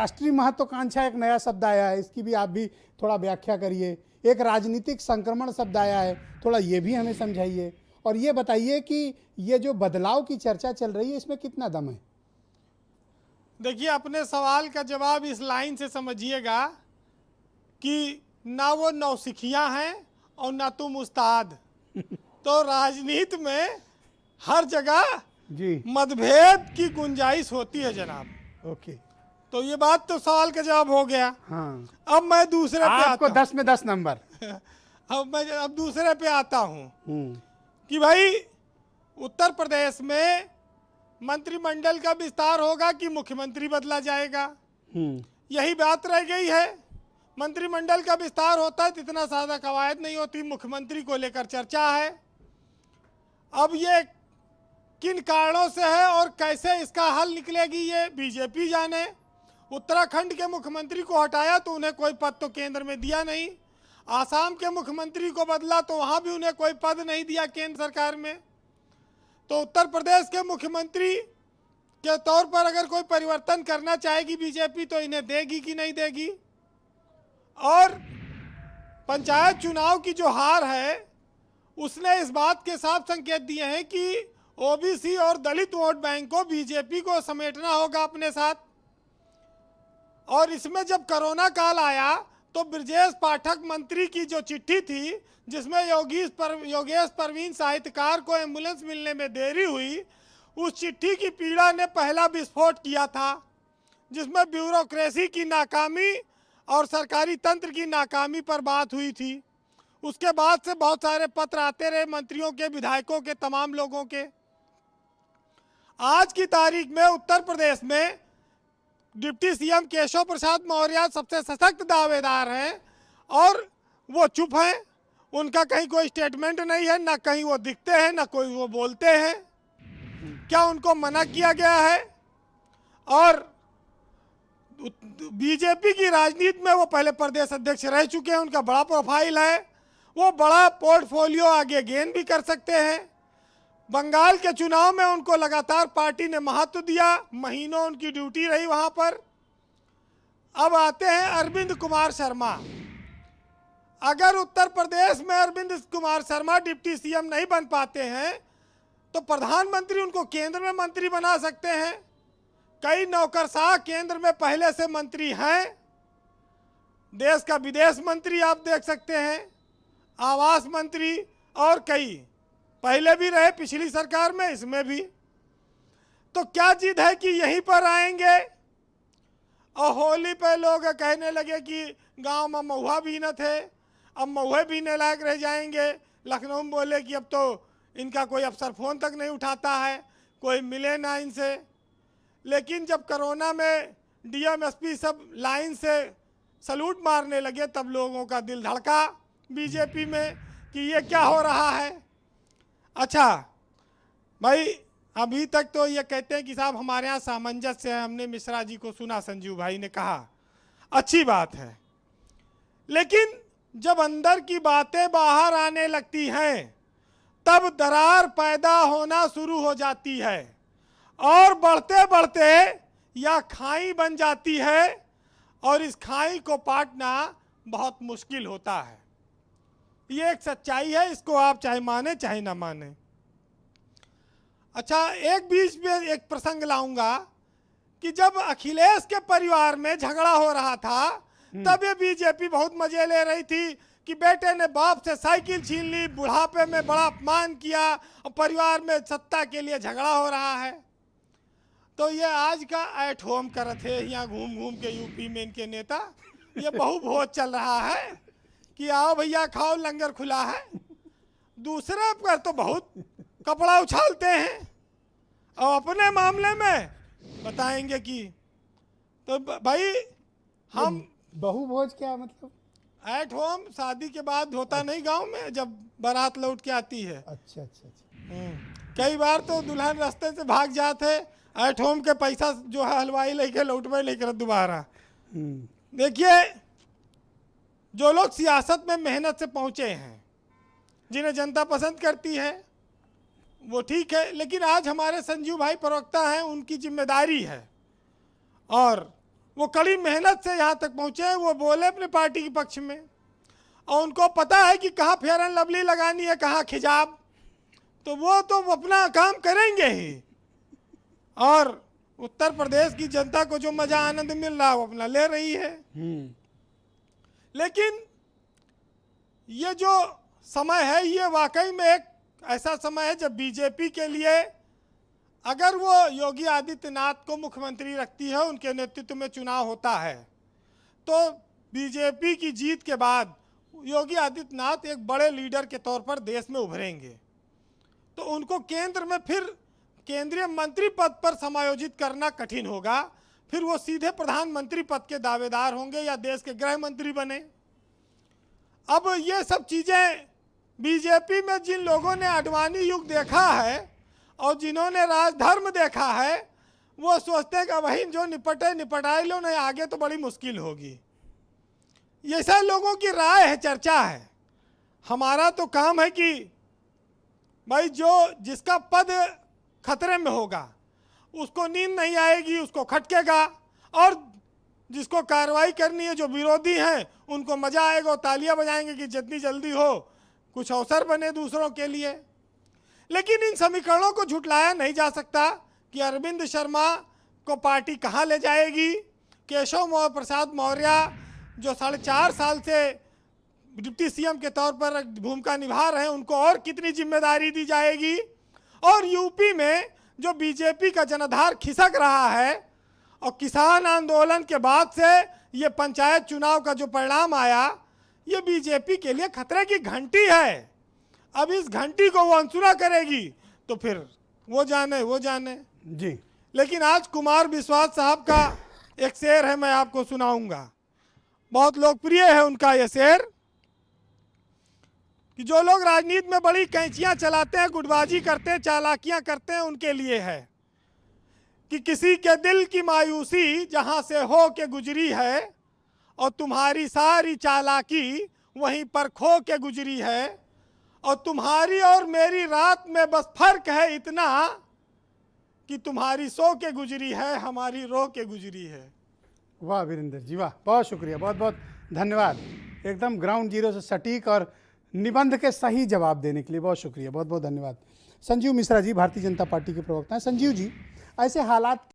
राष्ट्रीय महत्वाकांक्षा एक नया शब्द आया है, इसकी भी आप भी थोड़ा व्याख्या करिए। एक राजनीतिक संक्रमण शब्द आया है, थोड़ा ये भी हमें समझाइए। और ये बताइए कि ये जो बदलाव की चर्चा चल रही है इसमें कितना दम है? देखिए, अपने सवाल का जवाब इस लाइन से समझिएगा कि ना वो नौसिखिया हैं और ना तुम उस्ताद। तो राजनीति में हर जगह जी, मतभेद की गुंजाइश होती है जनाब। ओके। तो ये बात तो सवाल का जवाब हो गया। हाँ, अब मैं दूसरे पे आपको आता 10 में 10 नंबर। अब दूसरे पे आता हूँ हम्म, कि भाई उत्तर प्रदेश में मंत्रिमंडल का विस्तार होगा कि मुख्यमंत्री बदला जाएगा, यही बात रह गई है। मंत्रिमंडल का विस्तार होता है तो इतना ज़्यादा कवायद नहीं होती, मुख्यमंत्री को लेकर चर्चा है। अब ये किन कारणों से है और कैसे इसका हल निकलेगी ये बीजेपी जाने। उत्तराखंड के मुख्यमंत्री को हटाया तो उन्हें कोई पद तो केंद्र में दिया नहीं, आसाम के मुख्यमंत्री को बदला तो वहाँ भी उन्हें कोई पद नहीं दिया केंद्र सरकार में। तो उत्तर प्रदेश के मुख्यमंत्री के तौर पर अगर कोई परिवर्तन करना चाहेगी बीजेपी तो इन्हें देगी कि नहीं देगी। और पंचायत चुनाव की जो हार है उसने इस बात के साफ संकेत दिए हैं कि ओबीसी और दलित वोट बैंक को बीजेपी को समेटना होगा अपने साथ। और इसमें जब कोरोना काल आया तो ब्रजेश पाठक मंत्री की जो चिट्ठी थी जिसमें योगेश परवीन साहित्यकार को एम्बुलेंस मिलने में देरी हुई, उस चिट्ठी की पीड़ा ने पहला विस्फोट किया था, जिसमें ब्यूरोक्रेसी की नाकामी और सरकारी तंत्र की नाकामी पर बात हुई थी। उसके बाद से बहुत सारे पत्र आते रहे मंत्रियों के, विधायकों के, तमाम लोगों के। आज की तारीख में उत्तर प्रदेश में डिप्टी सीएम केशव प्रसाद मौर्य सबसे सशक्त दावेदार हैं और वो चुप हैं। उनका कहीं कोई स्टेटमेंट नहीं है, ना कहीं वो दिखते हैं, ना कोई वो बोलते हैं। क्या उनको मना किया गया है? और बीजेपी की राजनीति में वो पहले प्रदेश अध्यक्ष रह चुके हैं, उनका बड़ा प्रोफाइल है, वो बड़ा पोर्टफोलियो आगे गेन भी कर सकते हैं। बंगाल के चुनाव में उनको लगातार पार्टी ने महत्व दिया, महीनों उनकी ड्यूटी रही वहां पर। अब आते हैं अरविंद कुमार शर्मा। अगर उत्तर प्रदेश में अरविंद कुमार शर्मा डिप्टी सीएम नहीं बन पाते हैं तो प्रधानमंत्री उनको केंद्र में मंत्री बना सकते हैं। कई नौकरशाह केंद्र में पहले से मंत्री हैं, देश का विदेश मंत्री आप देख सकते हैं, आवास मंत्री और कई पहले भी रहे पिछली सरकार में, इसमें भी। तो क्या जिद है कि यहीं पर आएंगे? और होली पे लोग कहने लगे कि गांव में महुआ भी न थे, अब महुए बीने लायक रह जाएंगे। लखनऊ में बोले कि अब तो इनका कोई अफसर फ़ोन तक नहीं उठाता है, कोई मिले ना इनसे। लेकिन जब कोरोना में डीएम एसपी सब लाइन से सलूट मारने लगे तब लोगों का दिल धड़का बीजेपी में कि ये क्या हो रहा है। अच्छा भाई, अभी तक तो ये कहते हैं कि साहब हमारे यहाँ सामंजस्य है, हमने मिश्रा जी को सुना, संजीव भाई ने कहा, अच्छी बात है। लेकिन जब अंदर की बातें बाहर आने लगती हैं तब दरार पैदा होना शुरू हो जाती है और बढ़ते बढ़ते यह खाई बन जाती है और इस खाई को पाटना बहुत मुश्किल होता है। ये एक सच्चाई है, इसको आप चाहे माने चाहे ना माने। अच्छा, एक बीच में एक प्रसंग लाऊंगा कि जब अखिलेश के परिवार में झगड़ा हो रहा था तब ये बीजेपी बहुत मजे ले रही थी कि बेटे ने बाप से साइकिल छीन ली, बुढ़ापे में बड़ा अपमान किया और परिवार में सत्ता के लिए झगड़ा हो रहा है। तो ये आज का एट होम करत है, यहाँ घूम घूम के यूपी में इनके नेता, ये बहु भोज चल रहा है कि आओ भैया खाओ, लंगर खुला है। दूसरे पर तो बहुत कपड़ा उछालते हैं और अपने मामले में बताएंगे कि तो भाई हम बहुभोज क्या मतलब? एट होम शादी के बाद होता नहीं गांव में, जब बारात लौट के आती है। अच्छा अच्छा अच्छा। कई बार तो दुल्हन रास्ते से भाग जाते, एट होम के पैसा जो है हलवाई लेके लौटवे नहीं कर दोबारा। देखिए, जो लोग सियासत में मेहनत से पहुंचे हैं, जिन्हें जनता पसंद करती है, वो ठीक है। लेकिन आज हमारे संजीव भाई प्रवक्ता हैं, उनकी जिम्मेदारी है और वो कड़ी मेहनत से यहाँ तक पहुँचे हैं, वो बोले अपने पार्टी के पक्ष में, और उनको पता है कि कहाँ फेयर एंड लवली लगानी है, कहाँ खिजाब, तो वो अपना काम करेंगे ही। और उत्तर प्रदेश की जनता को जो मजा आनंद मिल रहा है वो अपना ले रही है। लेकिन ये जो समय है ये वाकई में एक ऐसा समय है जब बीजेपी के लिए, अगर वो योगी आदित्यनाथ को मुख्यमंत्री रखती है, उनके नेतृत्व में चुनाव होता है, तो बीजेपी की जीत के बाद योगी आदित्यनाथ एक बड़े लीडर के तौर पर देश में उभरेंगे। तो उनको केंद्र में फिर केंद्रीय मंत्री पद पर समायोजित करना कठिन होगा, फिर वो सीधे प्रधानमंत्री पद के दावेदार होंगे या देश के गृह मंत्री बने। अब ये सब चीज़ें बीजेपी में जिन लोगों ने आडवाणी युग देखा है और जिन्होंने राजधर्म देखा है, वो सोचते हैं कि वही जो निपटे निपटाए लो, नहीं आगे तो बड़ी मुश्किल होगी। ये सब लोगों की राय है, चर्चा है। हमारा तो काम है कि भाई जिसका पद खतरे में होगा उसको नींद नहीं आएगी, उसको खटकेगा, और जिसको कार्रवाई करनी है, जो विरोधी हैं, उनको मजा आएगा, तालियां बजाएंगे कि जितनी जल्दी हो कुछ अवसर बने दूसरों के लिए। लेकिन इन समीकरणों को झुटलाया नहीं जा सकता कि अरविंद शर्मा को पार्टी कहाँ ले जाएगी। केशव प्रसाद मौर्य जो 4.5 साल से डिप्टी सीएम के तौर पर भूमिका निभा रहे हैं, उनको और कितनी जिम्मेदारी दी जाएगी। और यूपी में जो बीजेपी का जनाधार खिसक रहा है, और किसान आंदोलन के बाद से ये पंचायत चुनाव का जो परिणाम आया, ये बीजेपी के लिए खतरे की घंटी है। अब इस घंटी को वो अनसुना करेगी तो फिर वो जाने जी। लेकिन आज कुमार विश्वास साहब का एक शेर है, मैं आपको सुनाऊंगा। बहुत लोकप्रिय है उनका ये शेर कि जो लोग राजनीति में बड़ी कैंचियां चलाते हैं, गुटबाजी करते हैं, चालाकियां करते हैं, उनके लिए है कि किसी के दिल की मायूसी जहां से हो के गुजरी है, और तुम्हारी सारी चालाकी वहीं पर खो के गुजरी है, और तुम्हारी और मेरी रात में बस फर्क है इतना कि तुम्हारी सो के गुजरी है, हमारी रो के गुजरी है। वाह वीरेंद्र जी, वाह, बहुत शुक्रिया, बहुत बहुत धन्यवाद। एकदम ग्राउंड जीरो से सटीक और निबंध के सही जवाब देने के लिए बहुत शुक्रिया, बहुत बहुत धन्यवाद। संजीव मिश्रा जी भारतीय जनता पार्टी के प्रवक्ता हैं। संजीव जी, ऐसे हालात